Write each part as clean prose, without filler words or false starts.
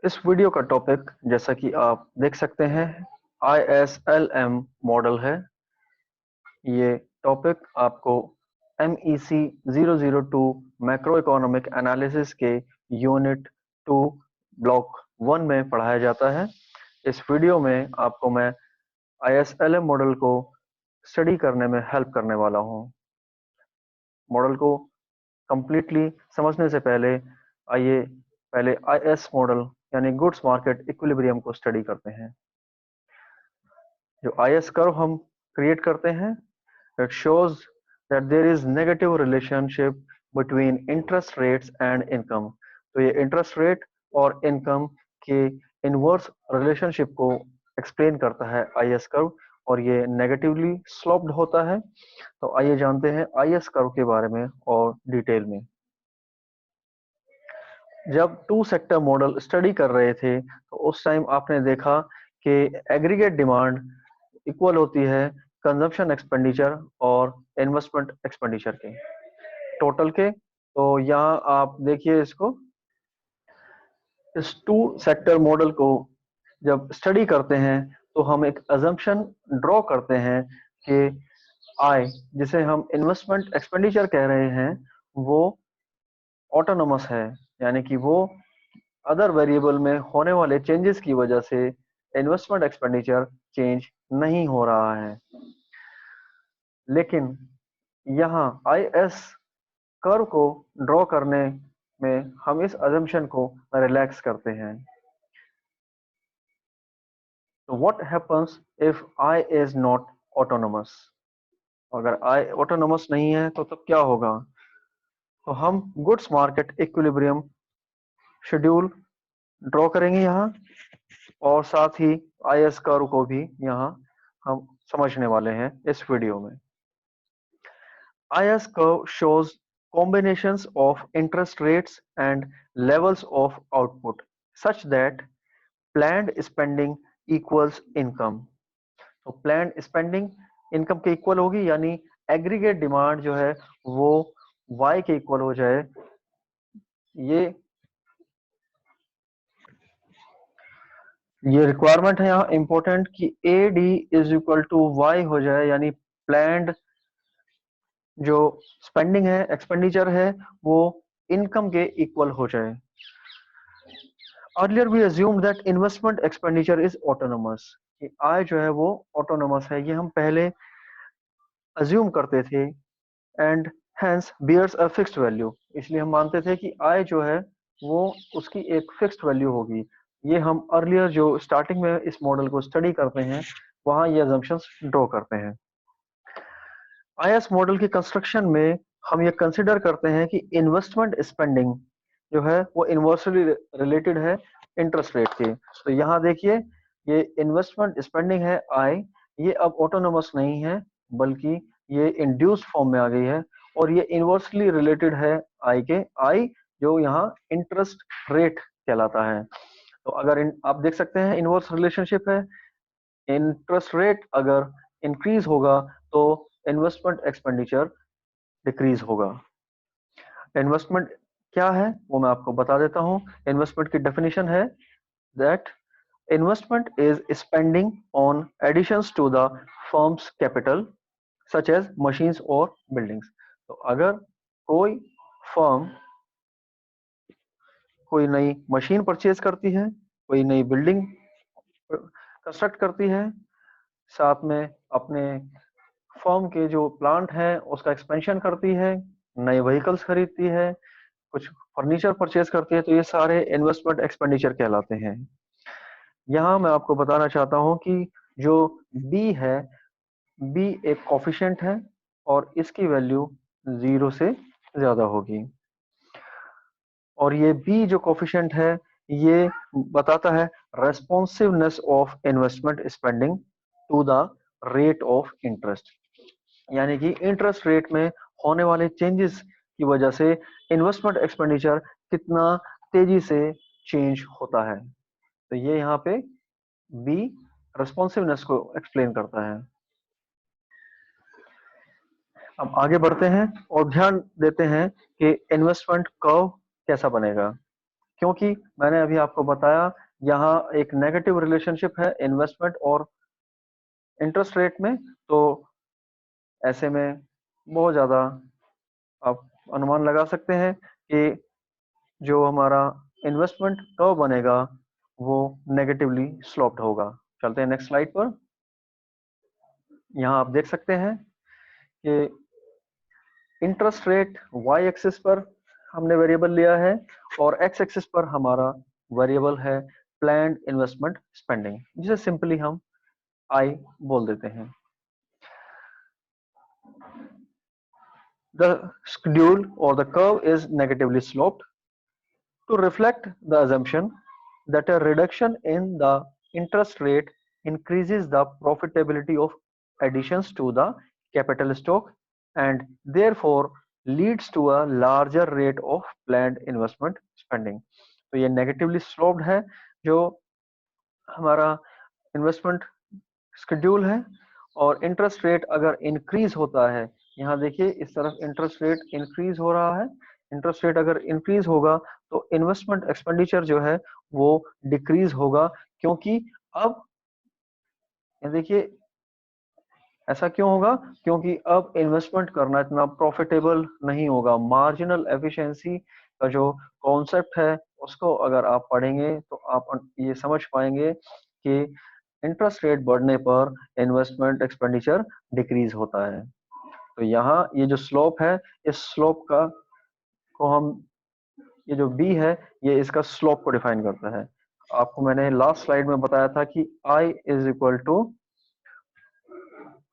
इस वीडियो का टॉपिक जैसा कि आप देख सकते हैं ISLM मॉडल है। ये टॉपिक आपको MEC 002 मैक्रो इकोनॉमिक एनालिसिस के यूनिट 2 ब्लॉक 1 में पढ़ाया जाता है। इस वीडियो में आपको मैं ISLM मॉडल को स्टडी करने में हेल्प करने वाला हूँ। मॉडल को कंप्लीटली समझने से पहले आइए पहले IS मॉडल यानी गुड्स मार्केट इक्विलिब्रियम को स्टडी करते हैं। जो IS कर्व हम क्रिएट करते हैं, it shows that there is negative relationship between interest rates and income। तो ये इंटरेस्ट रेट और इनकम के इनवर्स रिलेशनशिप को एक्सप्लेन करता है IS कर्व, और ये नेगेटिवली स्लोप्ड होता है। तो आइए जानते हैं IS कर्व के बारे में और डिटेल में। जब टू सेक्टर मॉडल स्टडी कर रहे थे तो उस टाइम आपने देखा कि एग्रीगेट डिमांड इक्वल होती है कंजम्पशन एक्सपेंडिचर और इन्वेस्टमेंट एक्सपेंडिचर के टोटल के। तो यहाँ आप देखिए इसको, इस टू सेक्टर मॉडल को जब स्टडी करते हैं तो हम एक अजम्पशन ड्रॉ करते हैं कि आय, जिसे हम इन्वेस्टमेंट एक्सपेंडिचर कह रहे हैं, वो ऑटोनोमस है, यानी कि वो अदर वेरिएबल में होने वाले चेंजेस की वजह से इन्वेस्टमेंट एक्सपेंडिचर चेंज नहीं हो रहा है। लेकिन यहाँ IS कर्व को ड्रॉ करने में हम इस अजम्पशन को रिलैक्स करते हैं। तो what happens if I is not autonomous? अगर I ऑटोनोमस नहीं है तो तब क्या होगा? तो हम goods market equilibrium schedule draw करेंगे यहाँ, और साथ ही IS कर्व को भी यहाँ हम समझने वाले हैं इस वीडियो में। IS curve shows combinations of interest rates and levels of output such that planned spending equals income। तो planned spending इनकम के इक्वल होगी, यानी एग्रीगेट डिमांड जो है वो Y के इक्वल हो जाए। ये रिक्वायरमेंट है यहाँ इंपॉर्टेंट कि AD is equal to Y हो जाए, यानी प्लान्ड जो स्पेंडिंग है, एक्सपेंडिचर है, वो इनकम के इक्वल हो जाए। Earlier we assume that investment expenditure is autonomous, कि आय जो है वो ऑटोनोमस है, ये हम पहले अज्यूम करते थे, and hence bears a fixed value. इसलिए हम मानते थे कि आय जो है वो उसकी एक फिक्स्ड वैल्यू होगी। ये हम अर्लियर जो स्टार्टिंग में इस मॉडल को स्टडी करते हैं वहां ये अजम्पशंस ड्रॉ करते हैं। IS मॉडल की कंस्ट्रक्शन में हम ये कंसिडर करते हैं कि इन्वेस्टमेंट स्पेंडिंग जो है वो इन्वर्सली रिलेटेड है इंटरेस्ट रेट के। तो यहाँ देखिए, ये इन्वेस्टमेंट स्पेंडिंग है I, ये अब ऑटोनोमस नहीं है, बल्कि ये इंड्यूस्ड फॉर्म में आ गई है, और ये इन्वर्सली रिलेटेड है I के। I जो यहाँ इंटरेस्ट रेट कहलाता है। तो अगर आप देख सकते हैं इनवर्स रिलेशनशिप है, इंटरेस्ट रेट अगर इंक्रीज होगा तो इन्वेस्टमेंट एक्सपेंडिचर डिक्रीज होगा। इन्वेस्टमेंट क्या है वो मैं आपको बता देता हूं। इन्वेस्टमेंट की डेफिनेशन है that investment is spending on additions to the firms capital such as machines और बिल्डिंग्स। तो अगर कोई फर्म कोई नई मशीन परचेज करती है, कोई नई बिल्डिंग कंस्ट्रक्ट करती है, साथ में अपने फर्म के जो प्लांट है उसका एक्सपेंशन करती है, नए व्हीकल्स खरीदती है, कुछ फर्नीचर परचेज करती है, तो ये सारे इन्वेस्टमेंट एक्सपेंडिचर कहलाते हैं। यहाँ मैं आपको बताना चाहता हूँ कि जो बी है, बी एक कोफिशिएंट है और इसकी वैल्यू 0 से ज्यादा होगी। और ये बी जो कोफिशिएंट है ये बताता है responsiveness of investment spending to the rate of interest, यानी कि इंटरेस्ट रेट में होने वाले चेंजेस की वजह से इन्वेस्टमेंट एक्सपेंडिचर कितना तेजी से चेंज होता है। तो ये यहाँ पे बी रेस्पॉन्सिवनेस को एक्सप्लेन करता है। अब आगे बढ़ते हैं और ध्यान देते हैं कि इन्वेस्टमेंट कर्व कैसा बनेगा। क्योंकि मैंने अभी आपको बताया यहाँ एक नेगेटिव रिलेशनशिप है इन्वेस्टमेंट और इंटरेस्ट रेट में, तो ऐसे में बहुत ज़्यादा आप अनुमान लगा सकते हैं कि जो हमारा इन्वेस्टमेंट कर्व बनेगा वो नेगेटिवली स्लोप्ड होगा। चलते हैं नेक्स्ट स्लाइड पर। यहाँ आप देख सकते हैं कि इंटरेस्ट रेट वाई एक्सिस पर हमने वेरिएबल लिया है और एक्स एक्सिस पर हमारा वेरिएबल है प्लान्ड इन्वेस्टमेंट स्पेंडिंग, जिसे सिंपली हम आई बोल देते हैं। The schedule or the curve is negatively sloped to reflect the assumption that a reduction in the interest rate increases the profitability of additions to the capital stock and therefore leads to a larger rate of planned investment spending। तो ये negatively sloped है जो हमारा investment schedule है, और interest rate अगर increase होता है, यहाँ देखिए इस तरफ इंटरेस्ट रेट इंक्रीज हो रहा है, इंटरेस्ट रेट अगर इंक्रीज होगा तो इन्वेस्टमेंट एक्सपेंडिचर जो है वो डिक्रीज होगा, क्योंकि अब देखिए ऐसा क्यों होगा, क्योंकि अब इन्वेस्टमेंट करना इतना प्रॉफिटेबल नहीं होगा। मार्जिनल एफिशिएंसी का जो कॉन्सेप्ट है उसको अगर आप पढ़ेंगे तो आप ये समझ पाएंगे कि इंटरेस्ट रेट बढ़ने पर इन्वेस्टमेंट एक्सपेंडिचर डिक्रीज होता है। तो यहाँ ये जो स्लोप है, इस स्लोप का को हम, ये जो बी है ये इसका स्लोप को डिफाइन करता है। आपको मैंने लास्ट स्लाइड में बताया था कि I is equal to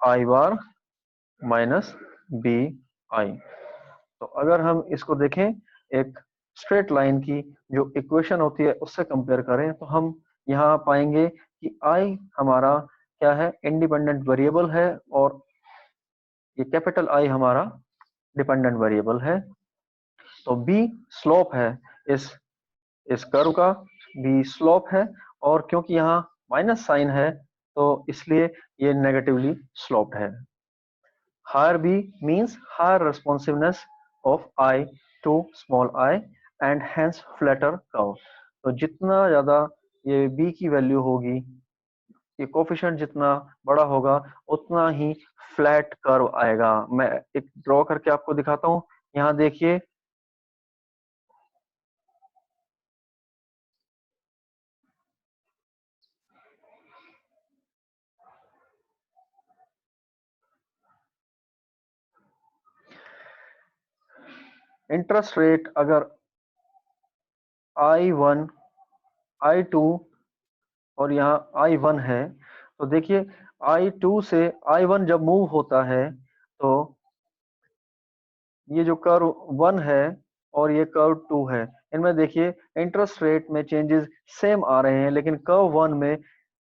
I bar minus B I. तो अगर हम इसको देखें एक स्ट्रेट लाइन की जो इक्वेशन होती है उससे कंपेयर करें तो हम यहाँ पाएंगे कि आई हमारा क्या है, इंडिपेंडेंट वेरिएबल है, और ये कैपिटल आई हमारा डिपेंडेंट वेरिएबल है। तो बी स्लोप है इस कर्व का, बी स्लोप है, और क्योंकि यहाँ माइनस साइन है तो इसलिए ये नेगेटिवली स्लोप्ड है। Higher B means higher responsiveness of I to small I and hence flatter curve। तो जितना ज्यादा ये B की वैल्यू होगी, ये कोफिशिएंट जितना बड़ा होगा उतना ही फ्लैट कर्व आएगा। मैं एक ड्रॉ करके आपको दिखाता हूँ। यहाँ देखिए इंटरेस्ट रेट अगर I1 I2 और यहाँ I1 है, तो देखिए I2 से I1 जब मूव होता है तो ये जो कर्व 1 है और ये कर्व 2 है, इनमें देखिए इंटरेस्ट रेट में चेंजेस सेम आ रहे हैं, लेकिन कर्व 1 में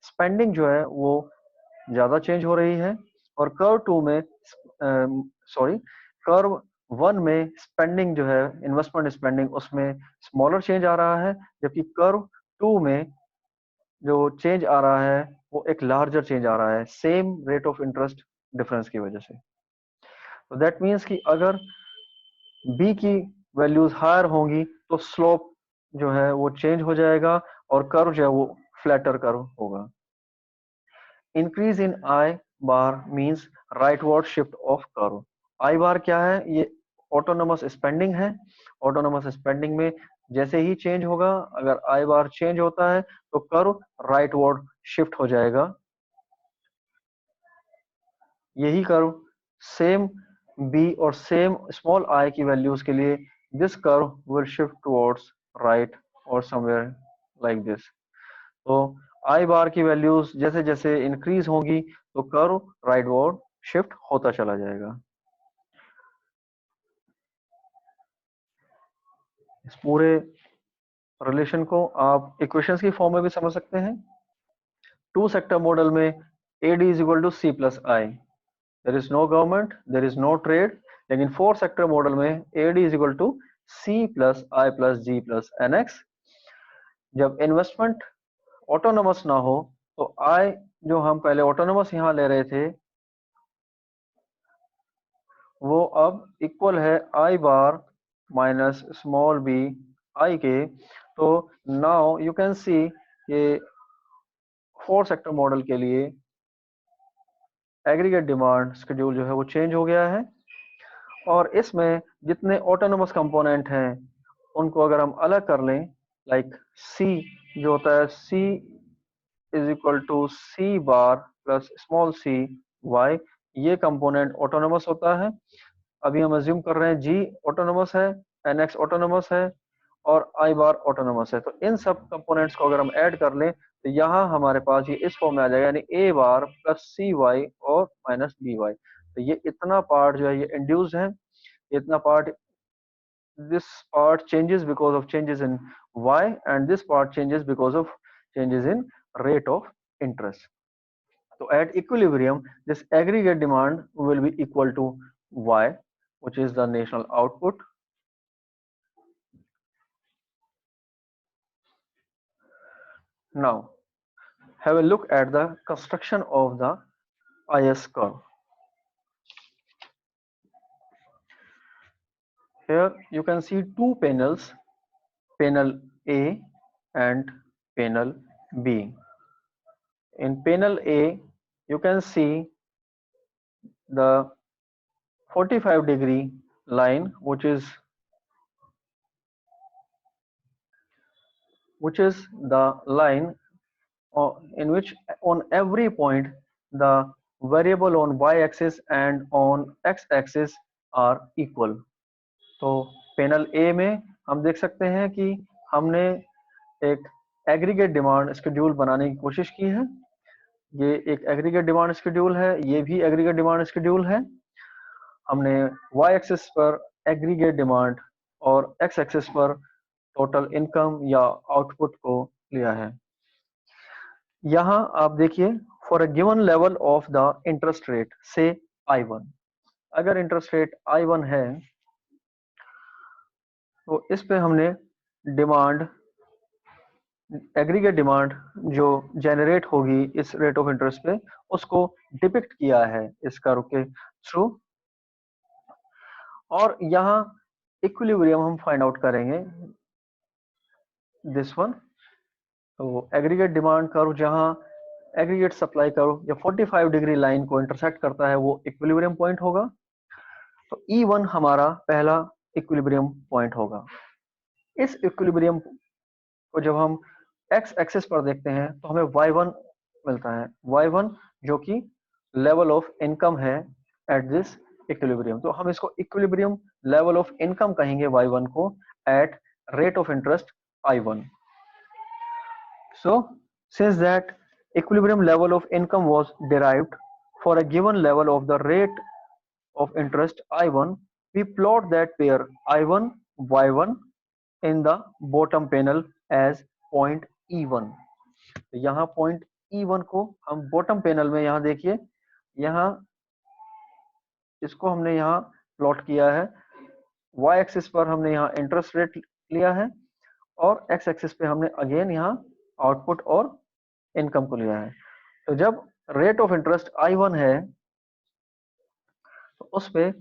स्पेंडिंग जो है वो ज्यादा चेंज हो रही है, और कर्व 2 में सॉरी कर्व 1 में स्पेंडिंग जो है इन्वेस्टमेंट स्पेंडिंग उसमें स्मॉलर चेंज आ रहा है, जबकि कर्व 2 में जो चेंज आ रहा है वो एक लार्जर चेंज आ रहा है, same rate of interest difference की वजह से। तो दैट मीन्स कि अगर बी की वैल्यूज हायर होंगी तो स्लोप जो है वो चेंज हो जाएगा और कर्व जो है वो फ्लैटर कर्व होगा। Increase in I bar means rightward shift of curve. I bar क्या है, ये ऑटोनोमस स्पेंडिंग है। ऑटोनोमस स्पेंडिंग में जैसे ही चेंज होगा, अगर आई बार चेंज होता है तो कर्व राइटवर्ड शिफ्ट हो जाएगा। यही कर्व सेम बी और सेम स्मॉल आई की वैल्यूज के लिए this curve will shift towards right और समवेयर लाइक दिस। तो आई बार की वैल्यूज जैसे जैसे इंक्रीज होगी तो कर्व राइटवर्ड शिफ्ट होता चला जाएगा। इस पूरे रिलेशन को आप इक्वेशंस की फॉर्म में भी समझ सकते हैं। टू सेक्टर मॉडल में AD is equal to C plus I, there is no government, there is no trade. लेकिन फोर सेक्टर मॉडल में AD is equal to C plus I plus G plus N X. जब investment autonomous ना हो तो आई जो हम पहले autonomous यहाँ ले रहे थे वो अब इक्वल है आई bar minus small B I के। तो नाउ यू कैन सी ये 4 सेक्टर मॉडल के लिए एग्रीगेट डिमांड शेड्यूल जो है वो चेंज हो गया है, और इसमें जितने ऑटोनोमस कंपोनेंट हैं उनको अगर हम अलग कर लें, लाइक सी जो होता है, C is equal to C bar plus small C Y, ये कंपोनेंट ऑटोनोमस होता है। अभी हम अज्यूम कर रहे हैं जी ऑटोनोमस है, एनएक्स ऑटोनोमस है और आई बार ऑटोनोमस है। तो इन सब कंपोनेंट्स को अगर हम ऐड कर लें तो यहाँ हमारे पास ये इस फॉर्म में आ जाएगा, यानी ए बार प्लस सी वाई और माइनस बी वाई। तो ये इतना पार्ट जो है ये इंड्यूस्ड है, इतना part, this part changes because of changes in y, and this part changes because of changes in rate of interest. So at equilibrium this aggregate demand will be equal to y, which is the national output. Now have a look at the construction of the IS curve. Here you can see two panels, panel A and panel B. In panel A you can see the 45-degree line, which is the line in which on every point the variable on y-axis and on x-axis are equal. तो panel ए में हम देख सकते हैं कि हमने एक aggregate demand schedule बनाने की कोशिश की है। ये एक एग्रीगेट डिमांड शेड्यूल है, ये भी एग्रीगेट डिमांड शेड्यूल है। हमने y एक्सिस पर एग्रीगेट डिमांड और x एक्सिस पर टोटल इनकम या आउटपुट को लिया है। यहाँ आप देखिए, for a given level of the interest rate से I1, अगर इंटरेस्ट रेट I1 है तो इस पे हमने डिमांड, एग्रीगेट डिमांड जो जनरेट होगी इस रेट ऑफ इंटरेस्ट पे, उसको डिपिक्ट किया है इस कर्व के थ्रू। और यहाँ इक्विलिब्रियम हम फाइंड आउट करेंगे, दिस वन। तो एग्रीगेट डिमांड कर्व जहाँ एग्रीगेट सप्लाई कर्व या 45 डिग्री लाइन को इंटरसेक्ट करता है वो इक्विलिब्रियम पॉइंट होगा। तो E1 हमारा पहला इक्विलिब्रियम पॉइंट होगा। इस इक्विलिब्रियम को जब हम x एक्सिस पर देखते हैं तो हमें y1 मिलता है, y1 जो कि लेवल ऑफ इनकम है एट दिस इक्विलिब्रियम। तो हम इसको इक्विलिब्रियम लेवल ऑफ इनकम कहेंगे y1 को at rate of interest I1। So since that equilibrium level of income was derived for a given level of the rate of interest I1, we plot that pair I1 Y1 in the bottom panel as point E1। तो यहाँ point E1 को हम bottom panel में, यहाँ देखिए, यहाँ इसको हमने यहाँ प्लॉट किया है। Y एक्सिस पर हमने यहाँ इंटरेस्ट रेट लिया है और X एक्सिस पे हमने अगेन यहाँ आउटपुट और इनकम को लिया है। तो जब रेट ऑफ इंटरेस्ट I1 है तो उस पे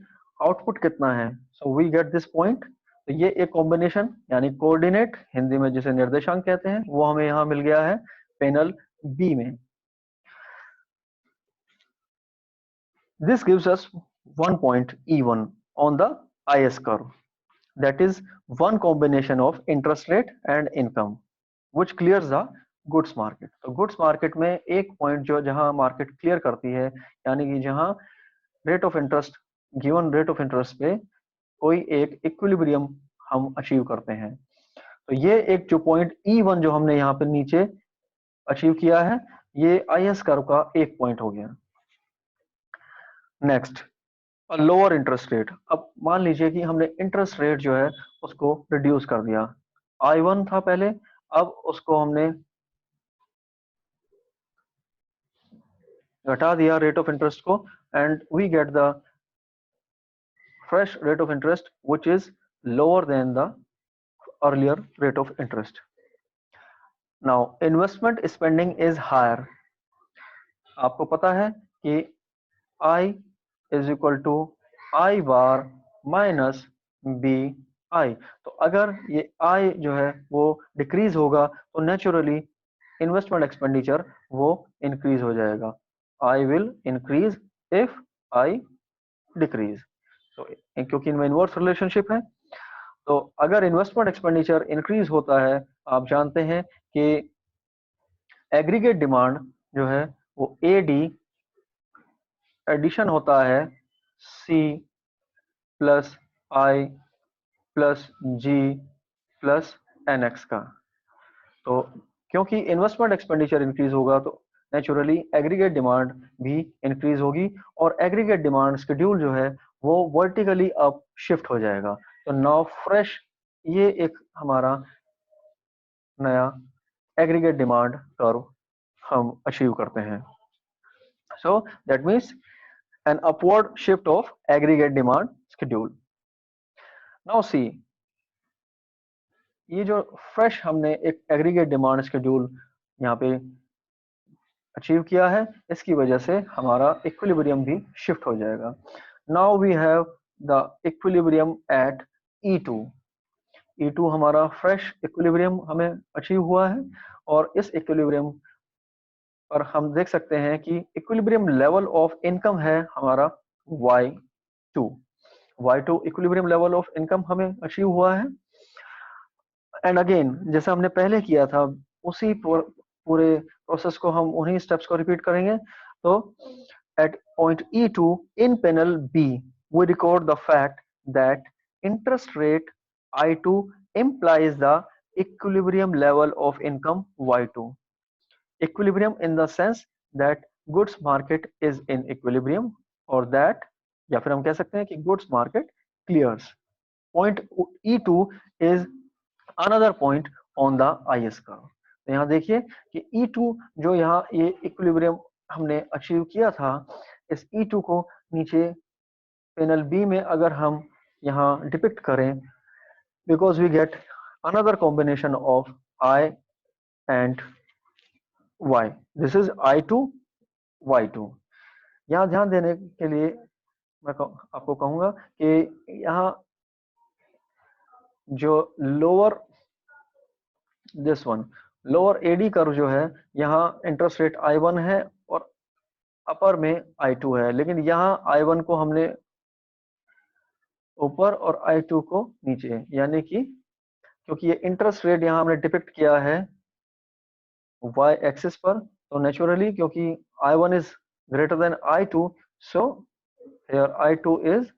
आउटपुट कितना है, so we get this point. तो ये एक कॉम्बिनेशन यानी कोऑर्डिनेट, हिंदी में जिसे निर्देशांक कहते हैं, वो हमें यहाँ मिल गया है पैनल बी में। This gives us one point E1 on the IS curve, that is one combination of interest rate and income which clears the goods market. तो गुड्स मार्केट में एक पॉइंट जो जहां मार्केट क्लियर करती है, यानी कि जहां rate of interest, given rate of interest पे कोई एक इक्विलिब्रियम हम अचीव करते हैं। तो ये एक जो पॉइंट E1 जो हमने यहाँ पे नीचे अचीव किया है, ये IS कर्व का एक पॉइंट हो गया। Next, lower interest rate. अब मान लीजिए कि हमने इंटरेस्ट रेट जो है उसको रिड्यूस कर दिया। I1 था पहले, अब उसको हमने घटा दिया रेट ऑफ इंटरेस्ट को, and we get the fresh rate of interest which is lower than the earlier rate of interest. Now investment spending is higher. आपको पता है कि I is equal to I bar minus B आई, तो अगर ये आई जो है वो डिक्रीज होगा तो नेचुरली इन्वेस्टमेंट एक्सपेंडिचर वो इंक्रीज हो जाएगा। I will increase if I decrease. तो क्योंकि इनमें इनवर्स रिलेशनशिप है, तो अगर इन्वेस्टमेंट एक्सपेंडिचर इंक्रीज होता है, आप जानते हैं कि एग्रीगेट डिमांड जो है वो एडी एडिशन होता है सी plus I plus G plus N x का। तो क्योंकि इन्वेस्टमेंट एक्सपेंडिचर इंक्रीज होगा तो नेचुरली एग्रीगेट डिमांड भी इंक्रीज होगी, और एग्रीगेट डिमांड शेड्यूल जो है वो वर्टिकली अप शिफ्ट हो जाएगा। तो नाउ फ्रेश ये एक हमारा नया एग्रीगेट डिमांड कर्व हम अचीव करते हैं। So that means an upward shift of aggregate demand schedule. Now see, ये जो फ्रेश हमने एक एग्रीगेट डिमांड शेड्यूल यहाँ पे अचीव किया है, इसकी वजह से हमारा इक्विलिब्रियम भी शिफ्ट हो जाएगा। Now we have the equilibrium at E2। E2 हमारा फ्रेश इक्विलिब्रियम हमें अचीव हुआ है, और इस इक्विलिब्रियम पर हम देख सकते हैं कि इक्विलिब्रियम लेवल ऑफ इनकम है हमारा Y2। Y2 equilibrium level of income हमें अचीव हुआ है। एंड अगेन जैसा हमने पहले किया था उसी पूरे प्रोसेस को हम उन्हीं स्टेप्स को रिपीट करेंगे। तो at point E2 in panel B we record the fact that interest rate I2 implies the equilibrium level of income Y2। equilibrium in the sense that goods market is in equilibrium, or that या फिर हम कह सकते हैं कि goods market clears। point E2 is another point on the IS curve। तो यहाँ देखिए कि E2 जो यहाँ ये इक्विलिब्रियम हमने अचीव किया था, इस E2 को नीचे पैनल बी में अगर हम यहाँ डिपिक्ट करें, because we get another combination of I and Y, this is I2 Y2। यहाँ ध्यान देने के लिए मैं आपको कहूंगा कि यहाँ जो lower this one lower AD curve जो है, यहाँ इंटरेस्ट रेट I1 है और अपर में I2 है, लेकिन यहाँ I1 को हमने ऊपर और I2 को नीचे, यानी कि क्योंकि ये इंटरेस्ट रेट यहाँ हमने डिपिक्ट किया है y एक्सिस पर, तो नेचुरली क्योंकि I1 is greater than I2, so here I2 is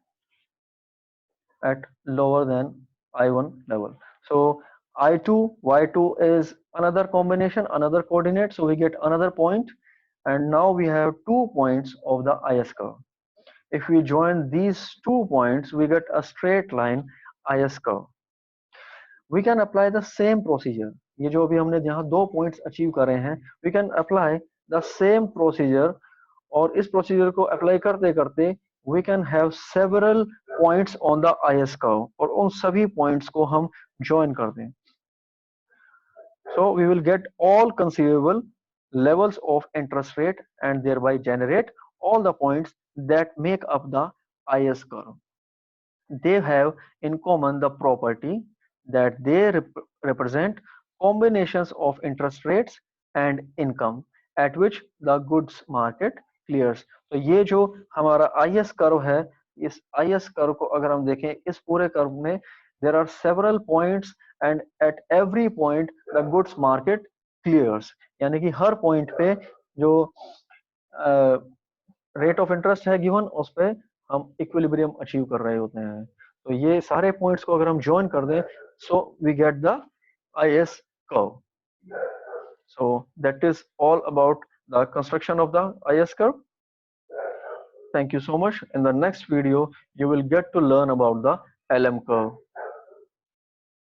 at lower than I1 level। So I2 Y2 is another combination, another coordinate, so we get another point, and now we have 2 points of the IS curve। if we join these 2 points we get a straight line IS curve। we can apply the same procedure। ये जो अभी हमने यहाँ 2 points achieve करे हैं, we can apply the same procedure, और इस procedure को अप्लाई करते करते we can have several points on the IS curve, और उन सभी points को हम join कर दें। so we will get all conceivable levels of interest rate and thereby generate all the points that make up the IS curve। they have in common the property that they represent combinations of interest rates and income at which the goods market clears। तो ये जो हमारा IS curve है, इस IS curve को अगर हम देखें, इस पूरे कर्व में there are several points and at every point the goods market clears। यानी कि हर पॉइंट पे जो रेट ऑफ इंटरेस्ट है गिवन, उस पे हम इक्विलिब्रियम अचीव कर रहे होते हैं। तो ये सारे पॉइंट्स को अगर हम ज्वाइन कर दें, so we get the IS curve. so that is all about the construction of the IS curve। thank you so much। in the next video you will get to learn about the LM curve।